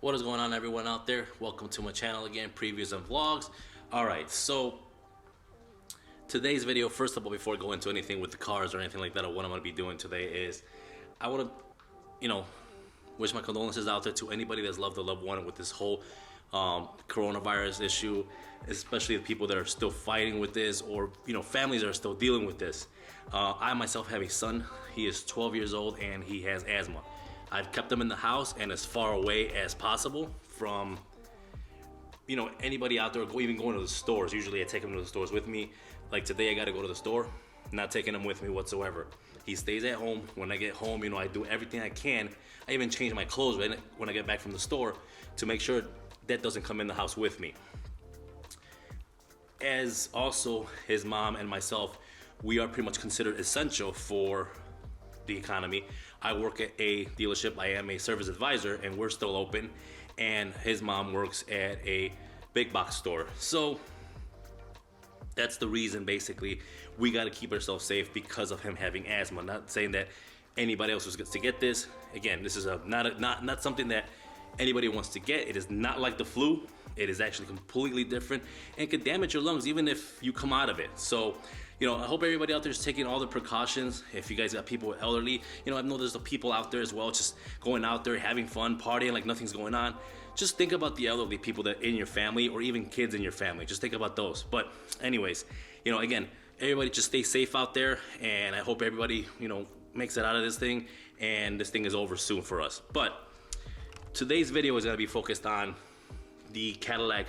What is going on, everyone out there? Welcome to my channel again, previews and vlogs. Alright, so today's video, first of all, before I go into anything with the cars or anything like that, or what I'm going to be doing today is I want to, wish my condolences out there to anybody that's loved a loved one with this whole coronavirus issue, especially the people that are still fighting with this, or families that are still dealing with this. I myself have a son. He is 12 years old and he has asthma. I've kept him in the house and as far away as possible from anybody out there, even going to the stores. Usually I take him to the stores with me. Like today I got to go to the store, not taking him with me whatsoever. He stays at home. When I get home, I do everything I can. I even change my clothes when I get back from the store to make sure that doesn't come in the house with me. As also his mom and myself, we are pretty much considered essential for the economy. I work at a dealership. I am a service advisor and we're still open, and his mom works at a big box store. So that's the reason, basically, we got to keep ourselves safe because of him having asthma. Not saying that anybody else was to get this. Again, this is not something that anybody wants to get. It is not like the flu. It is actually completely different and can damage your lungs even if you come out of it. So, I hope everybody out there is taking all the precautions. If you guys got people elderly, I know there's the people out there as well, just going out there, having fun, partying like nothing's going on. Just think about the elderly people that in your family, or even kids in your family. Just think about those. But anyways, again, everybody just stay safe out there, and I hope everybody, makes it out of this thing, and this thing is over soon for us. But today's video is gonna be focused on the Cadillac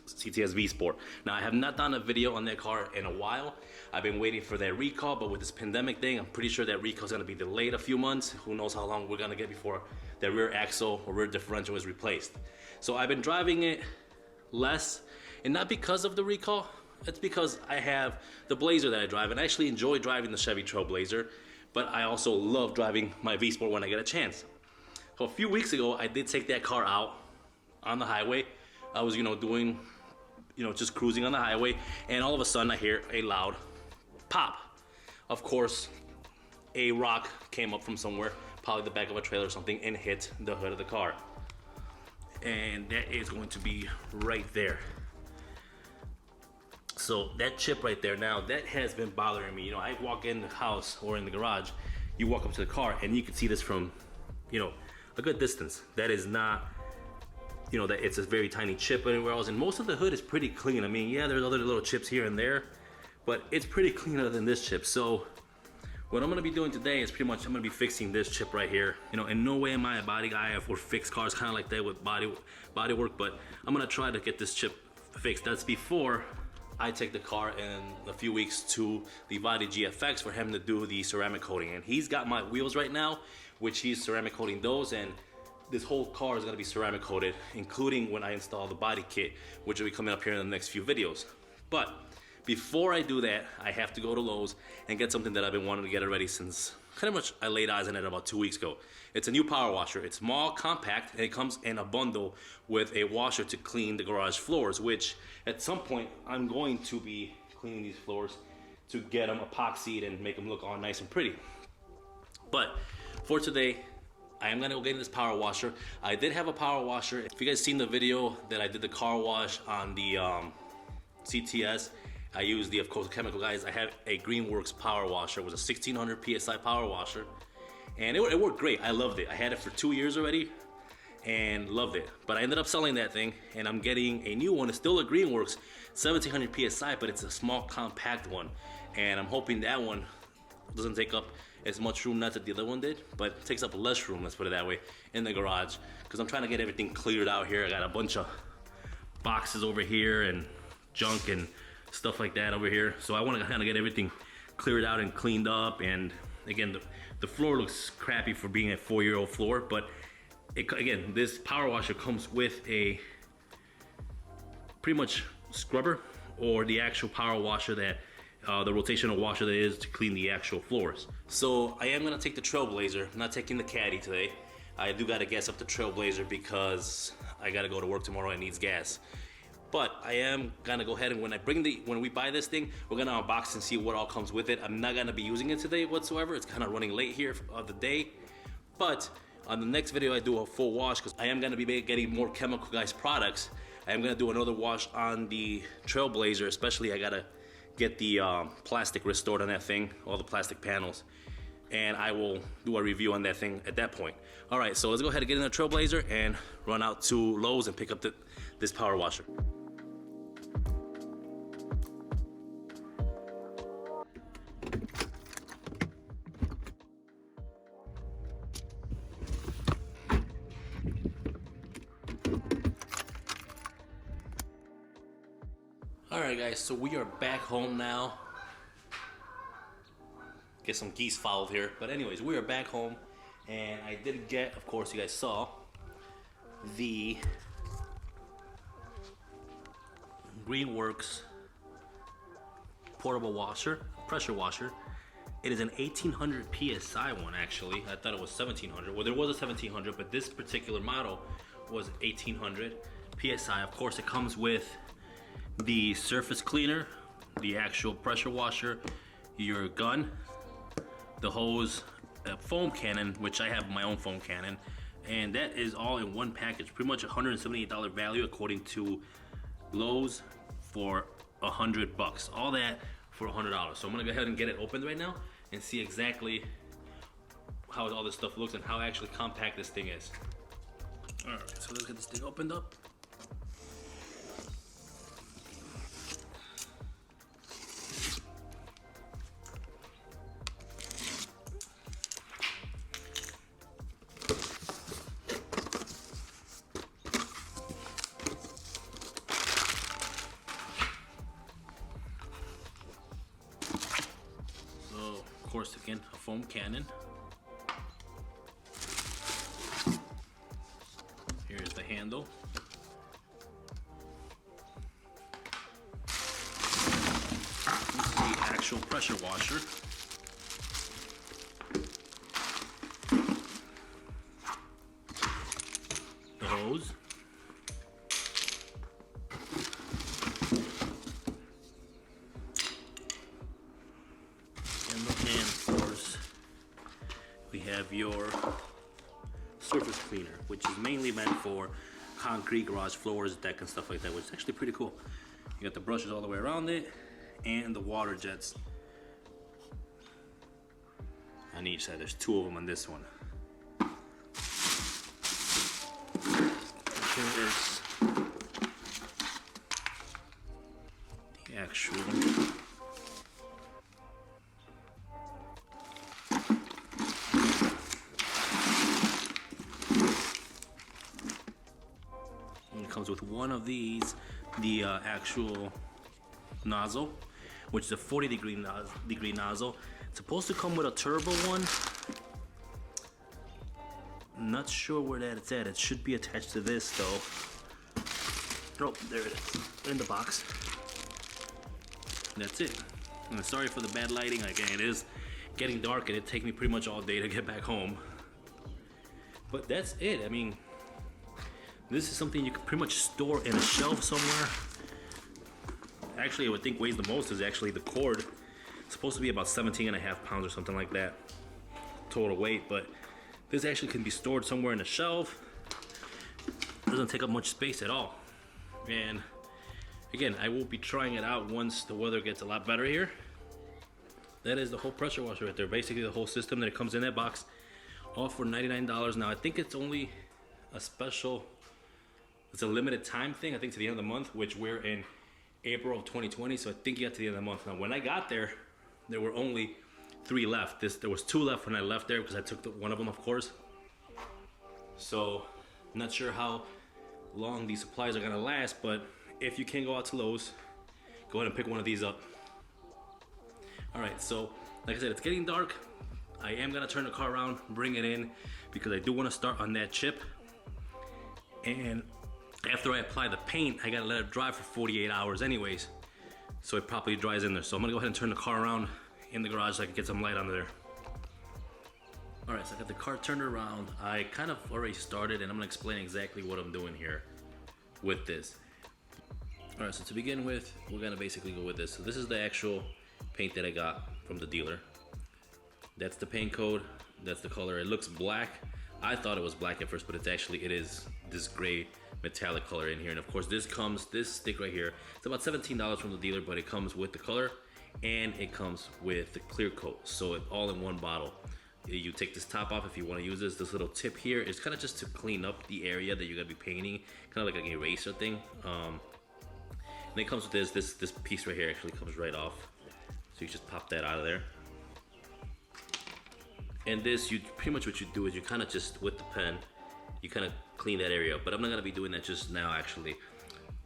CTS V Sport. Now, I have not done a video on that car in a while. I've been waiting for that recall, but with this pandemic thing, I'm pretty sure that recall is going to be delayed a few months. Who knows how long we're going to get before that rear axle or rear differential is replaced. So I've been driving it less, and not because of the recall. It's because I have the Blazer that I drive, and I actually enjoy driving the Chevy Trailblazer, but I also love driving my V Sport when I get a chance. So a few weeks ago, I did take that car out on the highway. I was, doing, just cruising on the highway, and all of a sudden I hear a loud pop. Of course, a rock came up from somewhere, probably the back of a trailer or something, and hit the hood of the car. And that is going to be right there. So that chip right there, now that has been bothering me. I walk in the house or in the garage, you walk up to the car and you can see this from, a good distance. That is not, that it's a very tiny chip anywhere else, and most of the hood is pretty clean. I mean, yeah, there's other little chips here and there, but it's pretty clean other than this chip. So what I'm gonna be doing today is pretty much I'm gonna be fixing this chip right here. In no way am I a body guy or fix cars kind of like that with body work, but I'm gonna try to get this chip fixed. That's before I take the car in a few weeks to the Body GFX for him to do the ceramic coating. And he's got my wheels right now, which he's ceramic coating those, and this whole car is gonna be ceramic coated, including when I install the body kit, which will be coming up here in the next few videos. But before I do that, I have to go to Lowe's and get something that I've been wanting to get already since kind of much I laid eyes on it about 2 weeks ago. It's a new power washer. It's small, compact, and it comes in a bundle with a washer to clean the garage floors, which at some point I'm going to be cleaning these floors to get them epoxied and make them look all nice and pretty. But for today, I am gonna go get this power washer. I did have a power washer. If you guys seen the video that I did the car wash on the CTS, I used the, of course, chemical guys. I have a Greenworks power washer. It was a 1600 PSI power washer, and it worked great. I loved it. I had it for 2 years already and loved it. But I ended up selling that thing, and I'm getting a new one. It's still a Greenworks 1700 PSI, but it's a small compact one, and I'm hoping that one doesn't take up as much room, not that the other one did, but it takes up less room, let's put it that way, in the garage, because I'm trying to get everything cleared out here. I got a bunch of boxes over here and junk and stuff like that over here, so I want to kind of get everything cleared out and cleaned up. And again, the floor looks crappy for being a 4-year-old floor, but again, this power washer comes with a pretty much scrubber, or the actual power washer that the rotational washer that is to clean the actual floors. So I am gonna take the Trailblazer. I'm not taking the Caddy today. I do gotta gas up the Trailblazer because I gotta go to work tomorrow and it needs gas. But I am gonna go ahead and when we buy this thing, we're gonna unbox and see what all comes with it. I'm not gonna be using it today whatsoever. It's kind of running late here of the day, but On the next video I do a full wash because I am going to be getting more chemical guys products. I am going to do another wash on the Trailblazer, especially I got to get the plastic restored on that thing, all the plastic panels. And I will do a review on that thing at that point. All right, so let's go ahead and get in the Trailblazer and run out to Lowe's and pick up this power washer. Alright guys, so we are back home now. Get some geese fouled here. But anyways, we are back home. And I did get, of course you guys saw, the Greenworks portable washer, pressure washer. It is an 1800 PSI one actually. I thought it was 1700. Well, there was a 1700, but this particular model was 1800 PSI. Of course it comes with the surface cleaner, the actual pressure washer, your gun, the hose, a foam cannon, which I have my own foam cannon, and that is all in one package. Pretty much $178 value according to Lowe's for $100. All that for $100. So I'm gonna go ahead and get it opened right now and see exactly how all this stuff looks and how actually compact this thing is. All right, so let's get this thing opened up. Of course, again, a foam cannon. Here's the handle. This is the actual pressure washer. The hose. We have your surface cleaner, which is mainly meant for concrete, garage floors, deck, and stuff like that, which is actually pretty cool. You got the brushes all the way around it, and the water jets on each side. There's two of them on this one. Here is the actual comes with one of these, the actual nozzle, which is a 40 degree nozzle. It's supposed to come with a turbo one. Not sure where it's at. It should be attached to this though. Oh, there it is, in the box. That's it. And sorry for the bad lighting. Again, it is getting dark and it takes me pretty much all day to get back home. But that's it. I mean, this is something you can pretty much store in a shelf somewhere. Actually, I would think weighs the most is actually the cord. It's supposed to be about 17.5 pounds or something like that total weight, but this actually can be stored somewhere in a shelf. It doesn't take up much space at all. And again, I will be trying it out once the weather gets a lot better here. That is the whole pressure washer right there. Basically the whole system that it comes in that box, all for $99. Now I think it's only a special, it's a limited time thing, I think to the end of the month, which we're in April of 2020, so I think you got to the end of the month. Now when I got there, there were only 3 left. There was 2 left when I left there because I took one of them, of course. So I'm not sure how long these supplies are gonna last, but if you can go out to Lowe's, go ahead and pick one of these up. All right, so like I said, it's getting dark. I am gonna turn the car around, bring it in, because I do wanna start on that chip. And after I apply the paint, I gotta let it dry for 48 hours anyways, so it properly dries in there. So I'm gonna go ahead and turn the car around in the garage so I can get some light under there. All right, so I got the car turned around. I kind of already started, and I'm gonna explain exactly what I'm doing here with this. All right, so to begin with, we're gonna basically go with this. So this is the actual paint that I got from the dealer. That's the paint code, that's the color. It looks black. I thought it was black at first, but it is this gray metallic color in here. And of course this stick right here, it's about $17 from the dealer, but it comes with the color and it comes with the clear coat. So it all in one bottle. You take this top off if you want to use this. This little tip here is kind of just to clean up the area that you're gonna be painting, kind of like an eraser thing. And it comes with this piece right here. Actually comes right off, so you just pop that out of there. And this, you pretty much what you do is you kind of just with the pen, you kind of clean that area up. But I'm not gonna be doing that just now. Actually,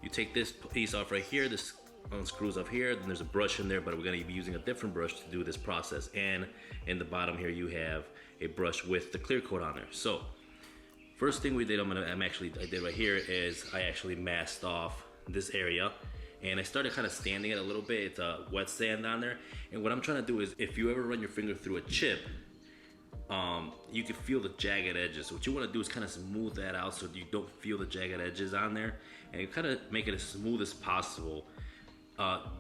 you take this piece off right here. This unscrews up here, then there's a brush in there, but we're going to be using a different brush to do this process. And in the bottom here you have a brush with the clear coat on there. So first thing we did, I did right here is I actually masked off this area, and I started kind of sanding it a little bit. It's a wet sand on there, and what I'm trying to do is, if you ever run your finger through a chip, you can feel the jagged edges. So what you want to do is kind of smooth that out so you don't feel the jagged edges on there, and you kind of make it as smooth as possible.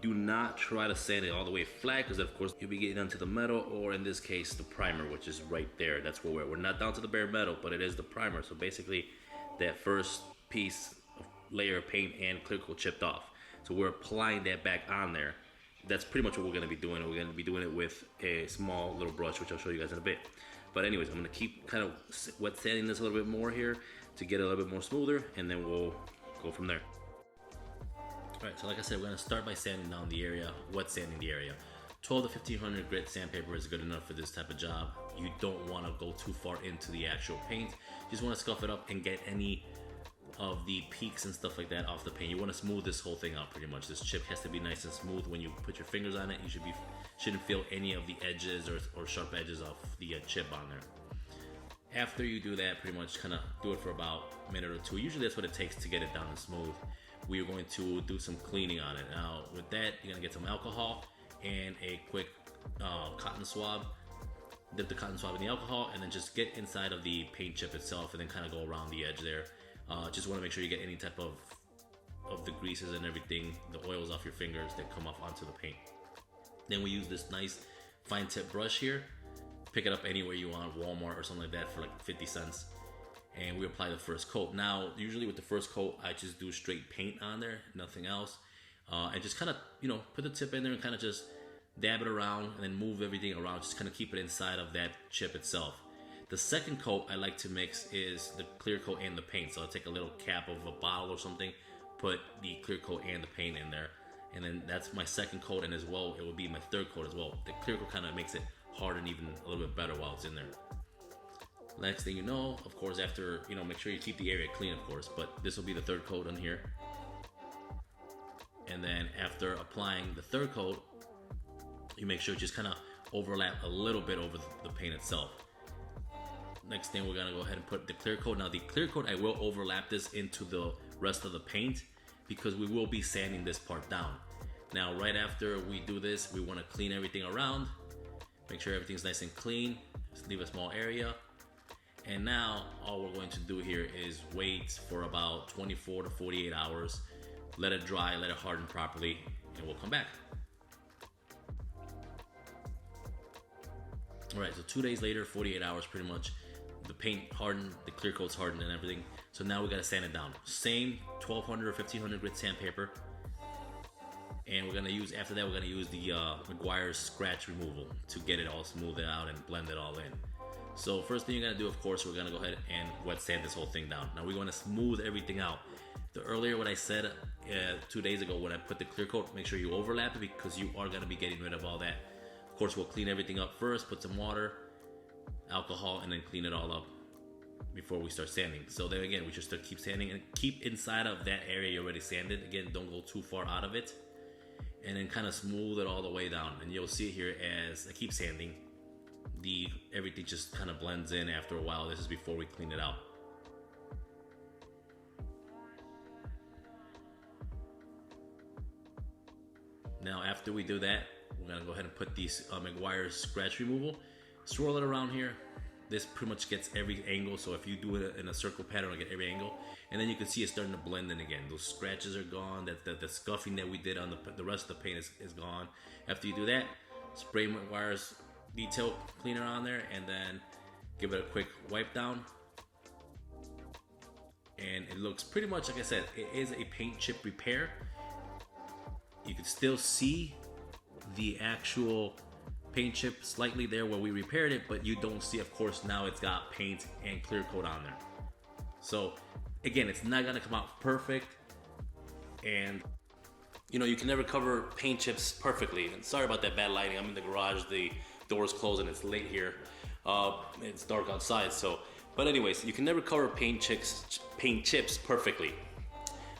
Do not try to sand it all the way flat, because of course you'll be getting onto the metal, or in this case the primer, which is right there. That's where we're not down to the bare metal, but it is the primer. So basically that first piece of layer of paint and clear coat chipped off, so we're applying that back on there. That's pretty much what we're going to be doing. We're going to be doing it with a small little brush, which I'll show you guys in a bit. But anyways, I'm going to keep kind of wet sanding this a little bit more here to get it a little bit more smoother, and then we'll go from there. Alright, so like I said, we're going to start by sanding down the area, wet sanding the area. 12 to 1500 grit sandpaper is good enough for this type of job. You don't want to go too far into the actual paint. You just want to scuff it up and get any of the peaks and stuff like that off the paint. You want to smooth this whole thing out pretty much. This chip has to be nice and smooth. When you put your fingers on it, you shouldn't feel any of the edges or sharp edges of the chip on there. After you do that, pretty much kind of do it for about a minute or two. Usually that's what it takes to get it down and smooth. We are going to do some cleaning on it. Now with that, you're gonna get some alcohol and a quick cotton swab. Dip the cotton swab in the alcohol, and then just get inside of the paint chip itself, and then kind of go around the edge there. Just want to make sure you get any type of the greases and everything, the oils off your fingers that come off onto the paint. Then we use this nice fine tip brush here. Pick it up anywhere you want, Walmart or something like that, for like 50 cents. And we apply the first coat. Now, usually with the first coat, I just do straight paint on there, nothing else. And just kind of, put the tip in there and kind of just dab it around, and then move everything around. Just kind of keep it inside of that chip itself. The second coat I like to mix is the clear coat and the paint. So I'll take a little cap of a bottle or something, put the clear coat and the paint in there. And then that's my second coat, and as well, it will be my third coat as well. The clear coat kind of makes it harden even a little bit better while it's in there. Next thing you know, of course, after, make sure you keep the area clean, of course, but this will be the third coat on here. And then after applying the third coat, you make sure you just kind of overlap a little bit over the paint itself. Next thing, we're gonna go ahead and put the clear coat. Now the clear coat, I will overlap this into the rest of the paint, because we will be sanding this part down. Now, right after we do this, we wanna clean everything around, make sure everything's nice and clean, just leave a small area. And now all we're going to do here is wait for about 24 to 48 hours, let it dry, let it harden properly, and we'll come back. All right, so 2 days later, 48 hours pretty much, the paint hardened, the clear coat's hardened and everything. So now we gotta sand it down. Same 1200 or 1500 grit sandpaper. And we're gonna use, after that, we're gonna use the Meguiar's scratch removal to get it all smoothed out and blend it all in. So first thing you're gonna do, of course, we're gonna go ahead and wet sand this whole thing down. Now we wanna smooth everything out. The earlier what I said 2 days ago when I put the clear coat, make sure you overlap it, because you are gonna be getting rid of all that. Of course, we'll clean everything up first, put some water, alcohol, and then clean it all up before we start sanding. So then again, we just keep sanding and keep inside of that area you already sanded. Again, don't go too far out of it, and then kind of smooth it all the way down. And you'll see here as I keep sanding, everything just kind of blends in after a while. This is before we clean it out. Now after we do that, we're gonna go ahead and put these Meguiar's scratch removal, swirl it around here. This pretty much gets every angle, so if you do it in a circle pattern, it'll get every angle. And then you can see it starting to blend in again. Those scratches are gone, the scuffing that we did on the rest of the paint is gone. After you do that, spray Meguiar's detail cleaner on there, and then give it a quick wipe down, and it looks pretty much like I said, it is a paint chip repair. You can still see the actual paint chip slightly there where we repaired it, but you don't see, of course, now it's got paint and clear coat on there. So again, it's not gonna come out perfect, and you know, you can never cover paint chips perfectly. And sorry about that bad lighting. I'm in the garage, the door's closed and it's late here. It's dark outside, so. But anyways, you can never cover paint chips perfectly.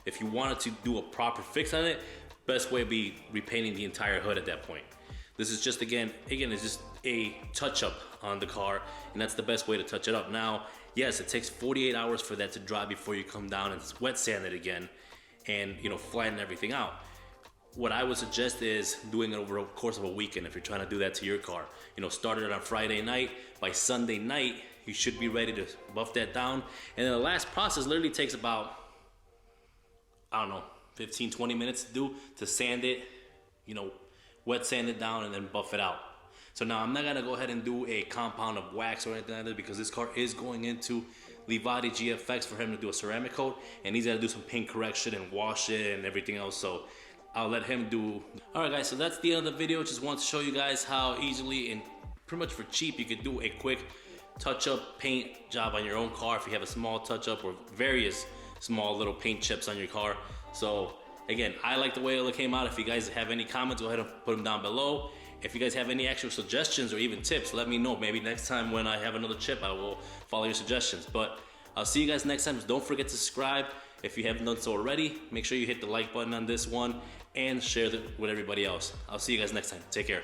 If you wanted to do a proper fix on it, best way would be repainting the entire hood at that point. This is just, again, it's just a touch-up on the car, and that's the best way to touch it up. Now, yes, it takes 48 hours for that to dry before you come down and wet sand it again and, you know, flatten everything out. What I would suggest is doing it over the course of a weekend if you're trying to do that to your car. You know, start it on Friday night. By Sunday night, you should be ready to buff that down. And then the last process literally takes about, I don't know, 15, 20 minutes to do, to sand it, you know, wet sand it down and then buff it out. So now I'm not gonna go ahead and do a compound of wax or anything like that because this car is going into Livati GFX for him to do a ceramic coat, and he's gotta do some paint correction and wash it and everything else. So I'll let him do. All right, guys, so that's the end of the video. Just want to show you guys how easily and pretty much for cheap you could do a quick touch-up paint job on your own car if you have a small touch-up or various small little paint chips on your car. So again, I like the way it came out. If you guys have any comments, go ahead and put them down below. If you guys have any actual suggestions or even tips, let me know. Maybe next time when I have another chip, I will follow your suggestions. But I'll see you guys next time. Don't forget to subscribe if you haven't done so already. Make sure you hit the like button on this one and share it with everybody else. I'll see you guys next time. Take care.